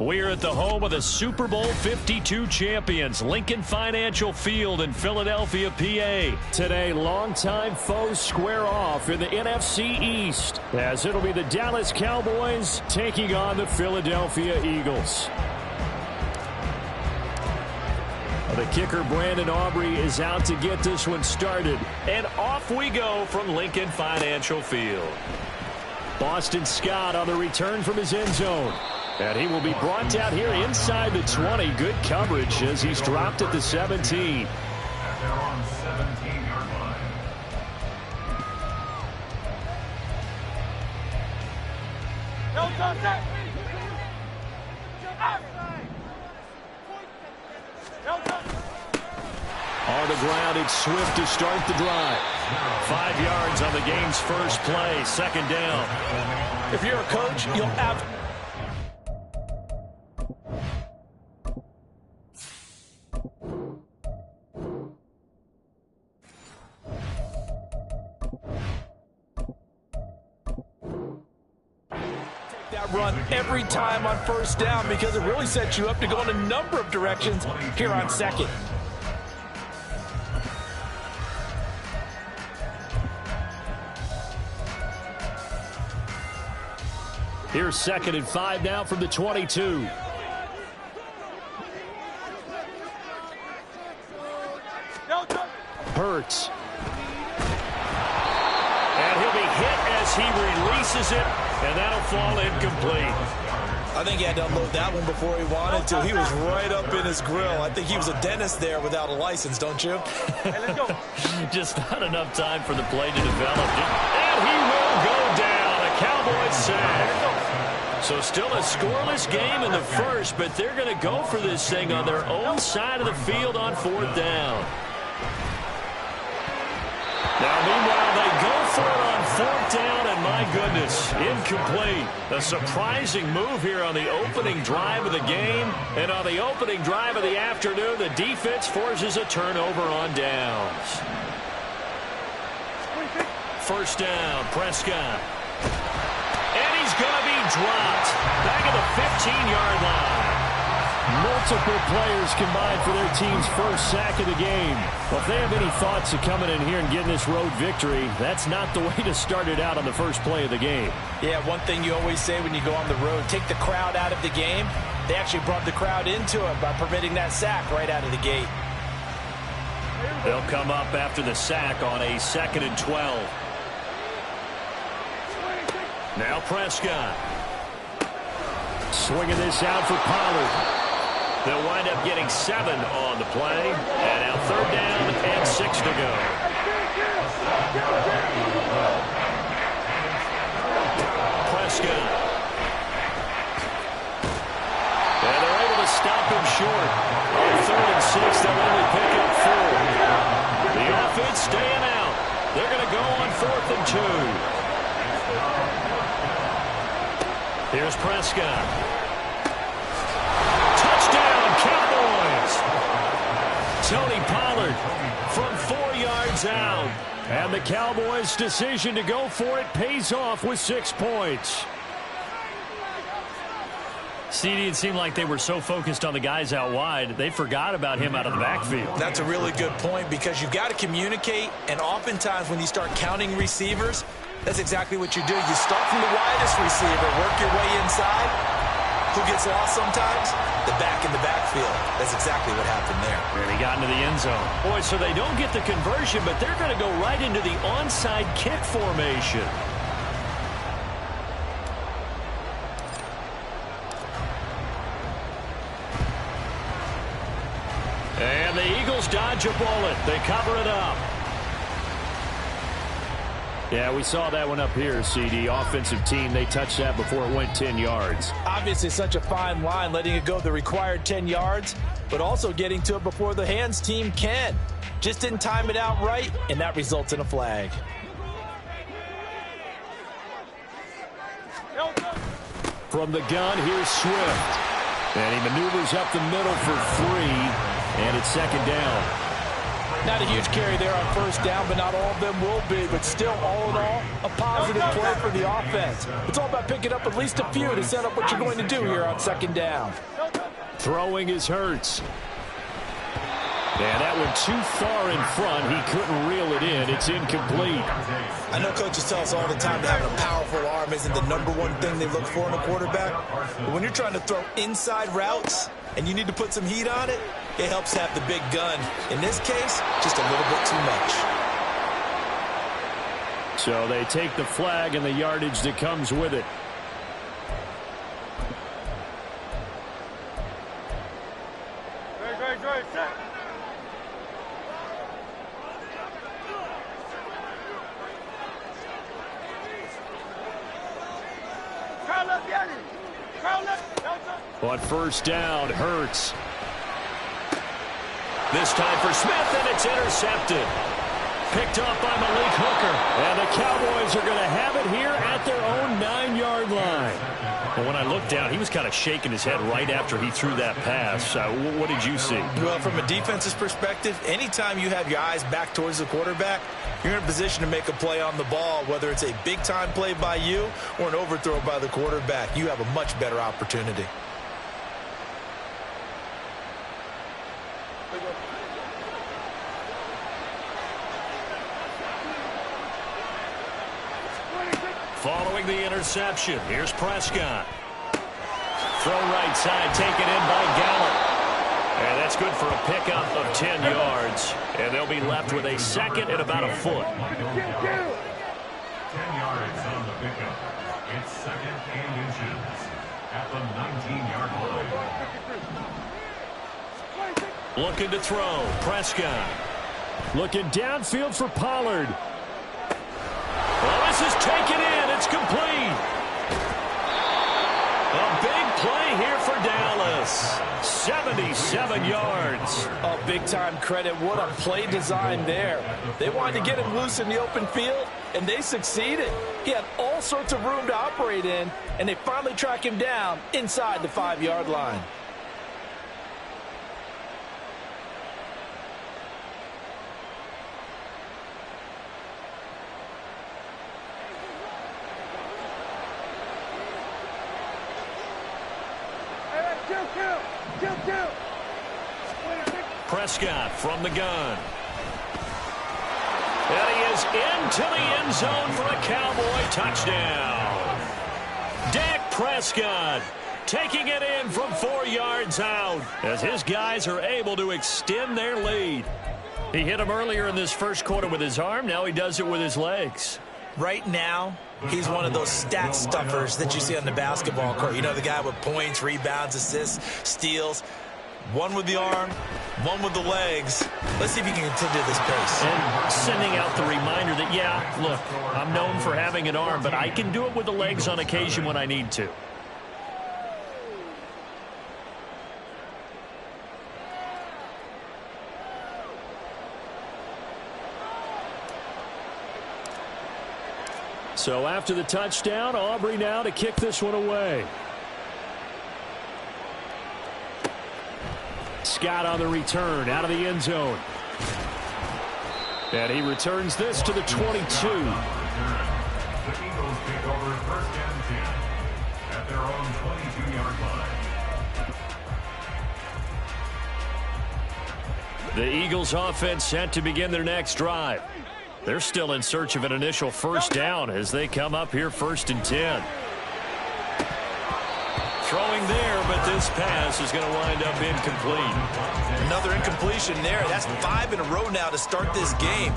We're at the home of the Super Bowl 52 champions, Lincoln Financial Field in Philadelphia, PA. Today, longtime foes square off in the NFC East, as it'll be the Dallas Cowboys taking on the Philadelphia Eagles. The kicker, Brandon Aubrey, is out to get this one started. And off we go from Lincoln Financial Field. Boston Scott on the return from his end zone. And he will be brought down here inside the 20. Good coverage as he's dropped at the 17. On the ground, it's Swift to start the drive. 5 yards on the game's first play, second down. If you're a coach, you'll have... run every time on first down because it really sets you up to go in a number of directions here on second. Here's 2nd and 5 now from the 22. Hurts. And he'll be hit as he releases it, and that'll fall incomplete. I think he had to unload that one before he wanted to. He was right up in his grill. I think he was a dentist there without a license, don't you? Hey, let's go. Just not enough time for the play to develop. And he will go down. A Cowboys sack. So still a scoreless game in the first, but they're going to go for this thing on their own side of the field on 4th down. Now, meanwhile, they go for it on 4th down, and my goodness, incomplete. A surprising move here on the opening drive of the game. And on the opening drive of the afternoon, the defense forces a turnover on downs. 1st down, Prescott. And he's going to be dropped back at the 15-yard line. Multiple players combined for their team's first sack of the game. Well, if they have any thoughts of coming in here and getting this road victory, that's not the way to start it out on the first play of the game. Yeah, one thing you always say when you go on the road, take the crowd out of the game. They actually brought the crowd into it by permitting that sack right out of the gate. They'll come up after the sack on a 2nd and 12. Now Prescott. Swinging this out for Pollard. They'll wind up getting 7 on the play. And now 3rd down and 6 to go. Prescott. And they're able to stop him short. On 3rd and 6, they'll only pick up 4. The offense staying out. They're going to go on 4th and 2. Here's Prescott. Tony Pollard from 4 yards out. And the Cowboys' decision to go for it pays off with 6 points. CD, it seemed like they were so focused on the guys out wide, they forgot about him out of the backfield. That's a really good point because you've got to communicate, and oftentimes when you start counting receivers, that's exactly what you do. You start from the widest receiver, work your way inside. Who gets lost sometimes? The back in the backfield. That's exactly what happened there. And he got into the end zone. Boy, so they don't get the conversion, but they're going to go right into the onside kick formation. And the Eagles dodge a bullet. They cover it up. Yeah, we saw that one up here, CD. Offensive team, they touched that before it went 10 yards. Obviously, such a fine line, letting it go the required 10 yards, but also getting to it before the hands team can. Just didn't time it out right, and that results in a flag. From the gun, here's Swift. And he maneuvers up the middle for 3, and it's 2nd down. Not a huge carry there on first down, but not all of them will be. But still, all in all, a positive play for the offense. It's all about picking up at least a few to set up what you're going to do here on second down. Throwing is Hurts. And that went too far in front. He couldn't reel it in. It's incomplete. I know coaches tell us all the time that having a powerful arm isn't the #1 thing they look for in a quarterback. But when you're trying to throw inside routes and you need to put some heat on it, it helps have the big gun. In this case, just a little bit too much. So they take the flag and the yardage that comes with it. On first down, Hurts. This time for Smith, and it's intercepted. Picked up by Malik Hooker. And the Cowboys are going to have it here at their own 9-yard line. But when I looked down, he was kind of shaking his head right after he threw that pass. What did you see? Well, from a defense's perspective, anytime you have your eyes back towards the quarterback, you're in a position to make a play on the ball, whether it's a big-time play by you or an overthrow by the quarterback. You have a much better opportunity. Following the interception, here's Prescott. Throw right side, taken in by Gallup. And that's good for a pickup of 10 yards. And they'll be left with a second and about a foot. 10 yards on the pickup. It's second and inches at the 19-yard line. Looking to throw, Prescott. Looking downfield for Pollard. Well, this is taken in. It's complete. A big play here for Dallas. 77 yards. Oh, big-time credit. What a play design there. They wanted to get him loose in the open field, and they succeeded. He had all sorts of room to operate in, and they finally track him down inside the 5-yard line. Prescott from the gun. And he is into the end zone for a Cowboy touchdown. Dak Prescott taking it in from 4 yards out as his guys are able to extend their lead. He hit him earlier in this first quarter with his arm. Now he does it with his legs. Right now, he's one of those stat stuffers that you see on the basketball court. You know, the guy with points, rebounds, assists, steals. One with the arm, one with the legs. Let's see if he can continue this pace. And sending out the reminder that, yeah, look, I'm known for having an arm, but I can do it with the legs on occasion when I need to. So after the touchdown, Aubrey now to kick this one away. Scott on the return out of the end zone. And he returns this to the 22. The Eagles pick over first and 10 at their own 22-yard line. The Eagles offense set to begin their next drive. They're still in search of an initial first down as they come up here first and 10. Throwing there, but this pass is going to wind up incomplete. Another incompletion there. That's 5 in a row now to start this game.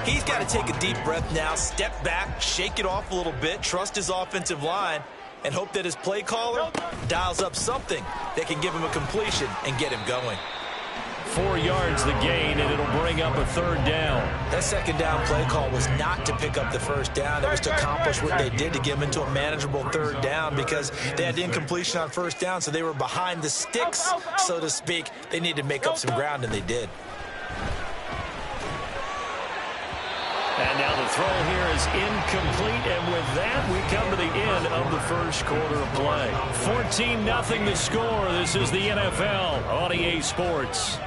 He's got to take a deep breath now, step back, shake it off a little bit, trust his offensive line, and hope that his play caller dials up something that can give him a completion and get him going. 4 yards the gain, and it'll bring up a third down. That second down play call was not to pick up the first down. It was to accomplish what they did to get them into a manageable third down because they had incompletion on first down, so they were behind the sticks, so to speak. They needed to make up some ground, and they did. And now the throw here is incomplete, and with that, we come to the end of the first quarter of play. 14-0 the score. This is the NFL on EA Sports.